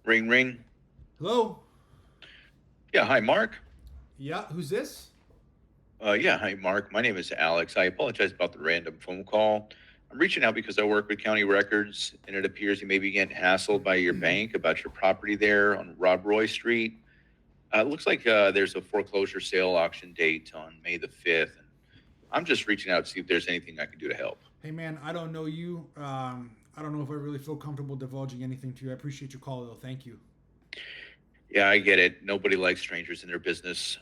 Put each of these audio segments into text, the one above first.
Ring, ring. Hello? Yeah, hi, Mark. Yeah, who's this? Yeah, hi, Mark. My name is Alex. I apologize about the random phone call. I'm reaching out because I work with county records, and it appears you may be getting hassled by your bank about your property there on Rob Roy Street. It looks like there's a foreclosure sale auction date on May the 5th, and I'm just reaching out to see if there's anything I can do to help. Hey, man, I don't know you. I don't know if I really feel comfortable divulging anything to you. I appreciate your call, though. Thank you. Yeah, I get it. Nobody likes strangers in their business.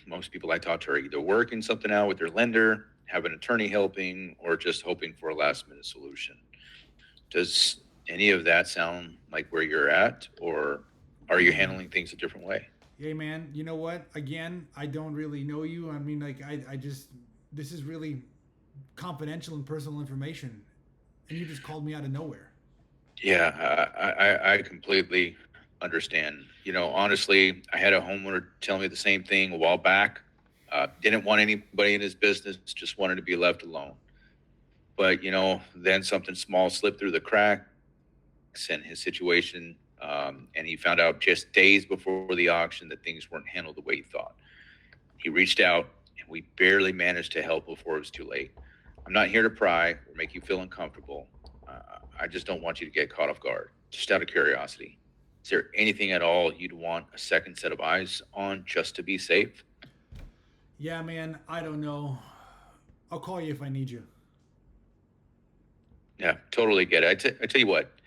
Most people I talk to are either working something out with their lender, have an attorney helping, or just hoping for a last minute solution. Does any of that sound like where you're at, or are you handling things a different way? Hey, man, you know what? Again, I don't really know you. I mean, like, I just, this is really confidential and personal information. And you just called me out of nowhere. Yeah, I completely understand. Honestly, I had a homeowner tell me the same thing a while back. Didn't want anybody in his business, just wanted to be left alone. But then something small slipped through the cracks in his situation, and he found out just days before the auction that things weren't handled the way he thought. He reached out, and we barely managed to help before it was too late. I'm not here to pry or make you feel uncomfortable. I just don't want you to get caught off guard. Just out of curiosity, is there anything at all you'd want a second set of eyes on just to be safe? Yeah, man, I don't know. I'll call you if I need you. Yeah, totally get it. I tell you what, do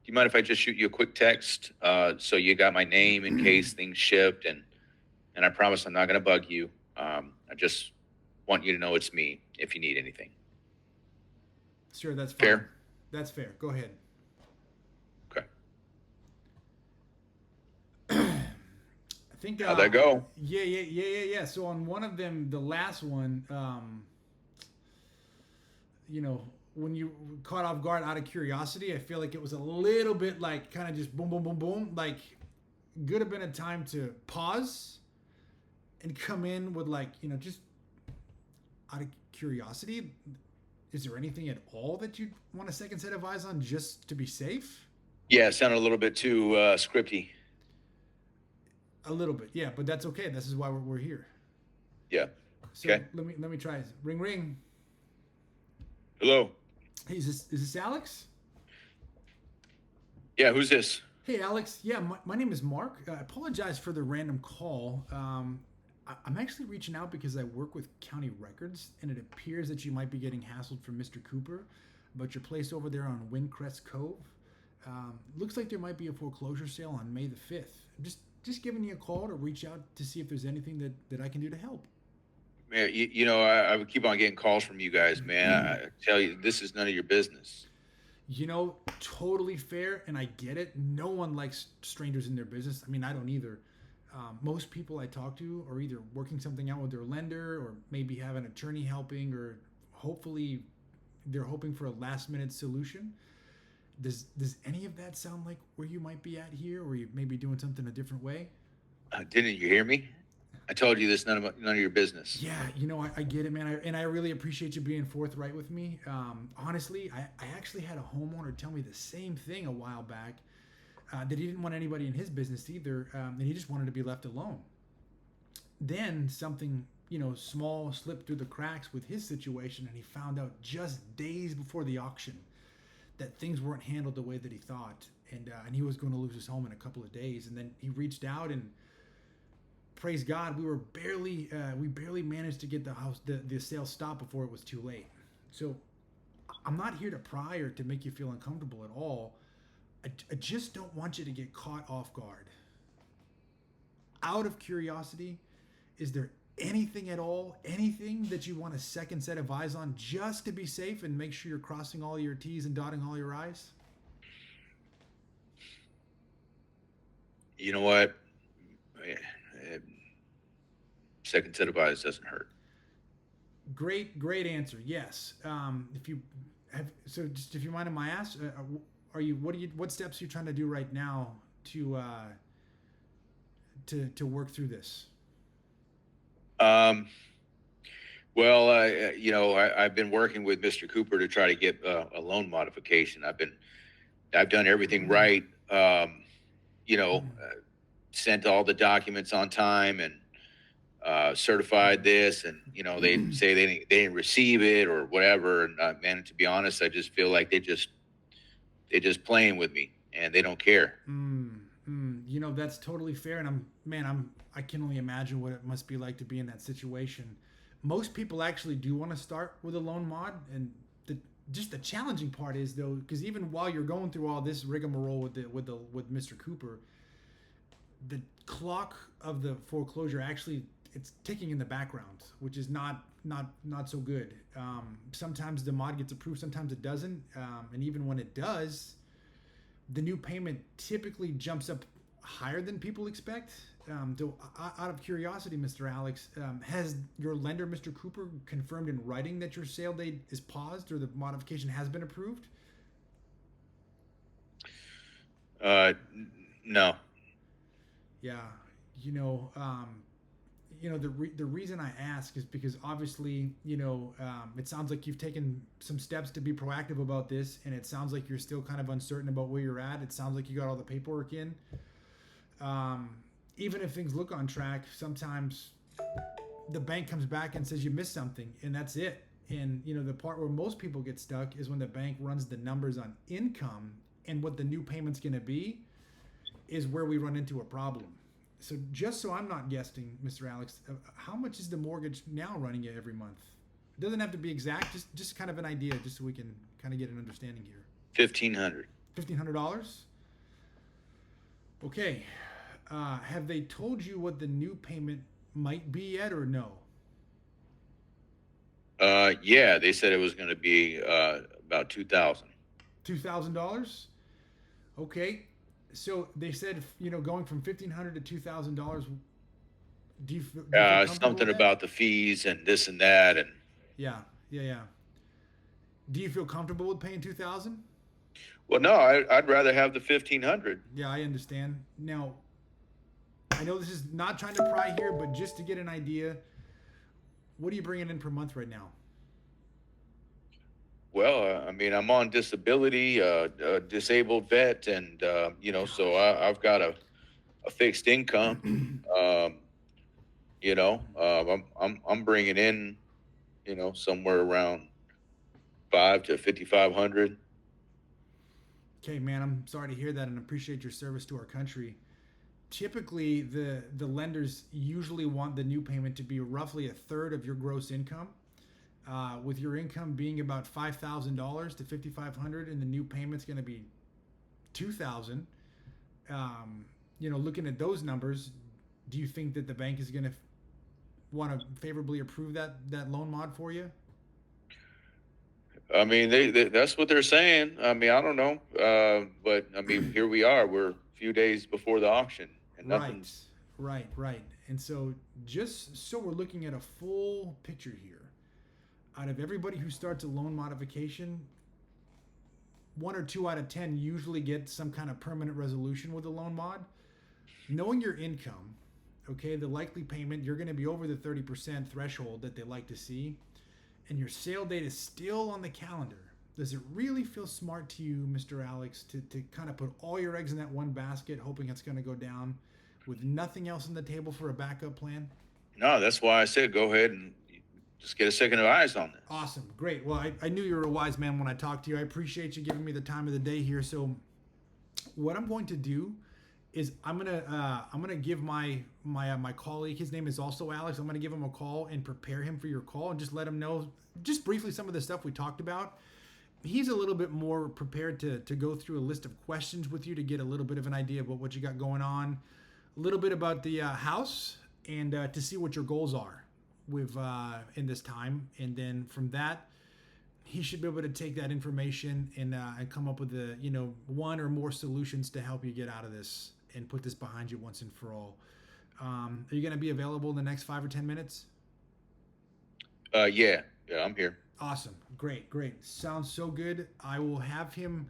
you mind if I just shoot you a quick text so you got my name in case things shift? And I promise I'm not going to bug you. I just want you to know it's me if you need anything. Sure, that's fine. Fair? That's fair. Go ahead. Okay. I think, How'd that go? yeah. So on one of them, the last one, you know, when you caught off guard out of curiosity, I feel like it was a little bit like kind of just boom, boom, boom, boom. Like, could have been a time to pause and come in with like, just out of curiosity. Is there anything at all that you'd want a second set of eyes on just to be safe? Yeah, it sounded a little bit too scripty. A little bit, yeah, but that's okay. This is why we're here. Yeah. So Okay. let me try this. Ring ring. Hello. Hey, is this Alex? Yeah, who's this? Hey, Alex. Yeah, my name is Mark. I apologize for the random call. I'm actually reaching out because I work with county records, and it appears that you might be getting hassled from Mr. Cooper about your place over there on Windcrest Cove. Looks like there might be a foreclosure sale on May the 5th. Just giving you a call to reach out to see if there's anything that I can do to help. Man, I would keep on getting calls from you guys, man. I tell you, this is none of your business. Totally fair, and I get it. No one likes strangers in their business. I mean, I don't either. Most people I talk to are either working something out with their lender, or maybe have an attorney helping, or hopefully they're hoping for a last minute solution. Does any of that sound like where you might be at here, or you may be doing something a different way? Didn't you hear me? I told you this none of your business. Yeah, I get it, man. And I really appreciate you being forthright with me. Honestly, I actually had a homeowner tell me the same thing a while back, that he didn't want anybody in his business either, and he just wanted to be left alone. Then something, small slipped through the cracks with his situation, and he found out just days before the auction that things weren't handled the way that he thought, and he was going to lose his home in a couple of days. And then he reached out, and praise God, we barely managed to get the sale stopped before it was too late. So I'm not here to pry or to make you feel uncomfortable at all. I just don't want you to get caught off guard. Out of curiosity, is there anything at all, anything that you want a second set of eyes on just to be safe and make sure you're crossing all your T's and dotting all your I's? You know what? Second set of eyes doesn't hurt. Great answer. Yes. If you have, so just if you mind my ask, what steps are you trying to do right now to to work through this? Um, well, I've been working with Mr. Cooper to try to get a loan modification. I've done everything right. you know, Mm. sent all the documents on time and certified this, and they say they didn't receive it or whatever. And man, to be honest, I just feel like they just playing with me and they don't care. That's totally fair, and I can only imagine what it must be like to be in that situation. Most people actually do want to start with a loan mod, and just the challenging part is though, because even while you're going through all this rigmarole with Mr. Cooper, the clock of the foreclosure actually it's ticking in the background, which is not so good. Sometimes the mod gets approved, sometimes it doesn't, and even when it does, the new payment typically jumps up higher than people expect. Out of curiosity, Mr. Alex, has your lender, Mr. Cooper, confirmed in writing that your sale date is paused or the modification has been approved? Uh, no. Yeah, you know, um, the reason I ask is because obviously, it sounds like you've taken some steps to be proactive about this, and it sounds like you're still kind of uncertain about where you're at. It sounds like you got all the paperwork in. Um, Even if things look on track, sometimes the bank comes back and says you missed something, and that's it. And the part where most people get stuck is when the bank runs the numbers on income and what the new payment's going to be is where we run into a problem. So just so I'm not guessing, Mr. Alex, how much is the mortgage now running you every month? It doesn't have to be exact, just kind of an idea, just so we can kind of get an understanding here. 1,500. $1,500. Okay. Have they told you what the new payment might be yet, or no? Yeah, they said it was going to be about 2,000. $2,000. Okay. So they said, going from 1,500 to $2,000. Do you feel comfortable Something with that? about the fees and this and that, and Yeah, yeah, yeah. Do you feel comfortable with paying 2,000? well, no, I'd rather have the 1,500. Yeah, I understand. Now, I know this is not trying to pry here, but just to get an idea, what are you bringing in per month right now? Well, I mean, I'm on disability, disabled vet, and so Gosh. I've got a fixed income. Um, I'm bringing in, somewhere around 5 to 5,500. Okay, man, I'm sorry to hear that and appreciate your service to our country. Typically, the lenders usually want the new payment to be roughly a third of your gross income. With your income being about $5,000 to 5,500, and the new payment's going to be 2,000. Looking at those numbers, do you think that the bank is going to want to favorably approve that loan mod for you? I mean, that's what they're saying. I mean, I don't know, but I mean, here we are. We're a few days before the auction, and Right, nothing's. right. And so, just so we're looking at a full picture here, out of everybody who starts a loan modification, one or two out of 10 usually get some kind of permanent resolution with a loan mod. Knowing your income, okay, the likely payment, you're going to be over the 30% threshold that they like to see, and your sale date is still on the calendar. Does it really feel smart to you, Mr. Alex, to kind of put all your eggs in that one basket, hoping it's going to go down with nothing else on the table for a backup plan? No, that's why I said go ahead and just get a second of eyes on this. Awesome. Great. Well, I knew you were a wise man when I talked to you. I appreciate you giving me the time of the day here. So, what I'm going to do is I'm gonna give my colleague. His name is also Alex. I'm gonna give him a call and prepare him for your call and just let him know just briefly some of the stuff we talked about. He's a little bit more prepared to go through a list of questions with you to get a little bit of an idea about what you got going on, a little bit about the house, and to see what your goals are with in this time. And then from that, he should be able to take that information and come up with one or more solutions to help you get out of this and put this behind you once and for all. Are you going to be available in the next 5 or 10 minutes? Yeah, I'm here. Awesome. Great. Sounds so good. I will have him.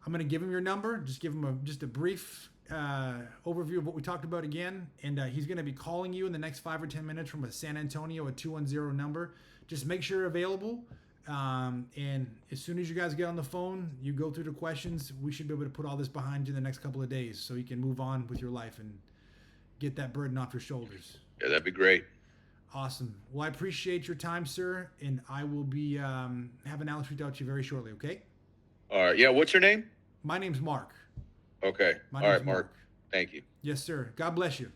I'm going to give him your number. Just give him just a brief overview of what we talked about again, and he's going to be calling you in the next 5 or 10 minutes from a San Antonio, a 210 number. Just make sure you're available. And as soon as you guys get on the phone, you go through the questions. We should be able to put all this behind you in the next couple of days, so you can move on with your life and get that burden off your shoulders. Yeah, that'd be great. Awesome. Well, I appreciate your time, sir, and I will be having Alex reach out to you very shortly. Okay. All right. Yeah. What's your name? My name's Mark. Okay. My All name's right, Mark. Thank you. Yes, sir. God bless you.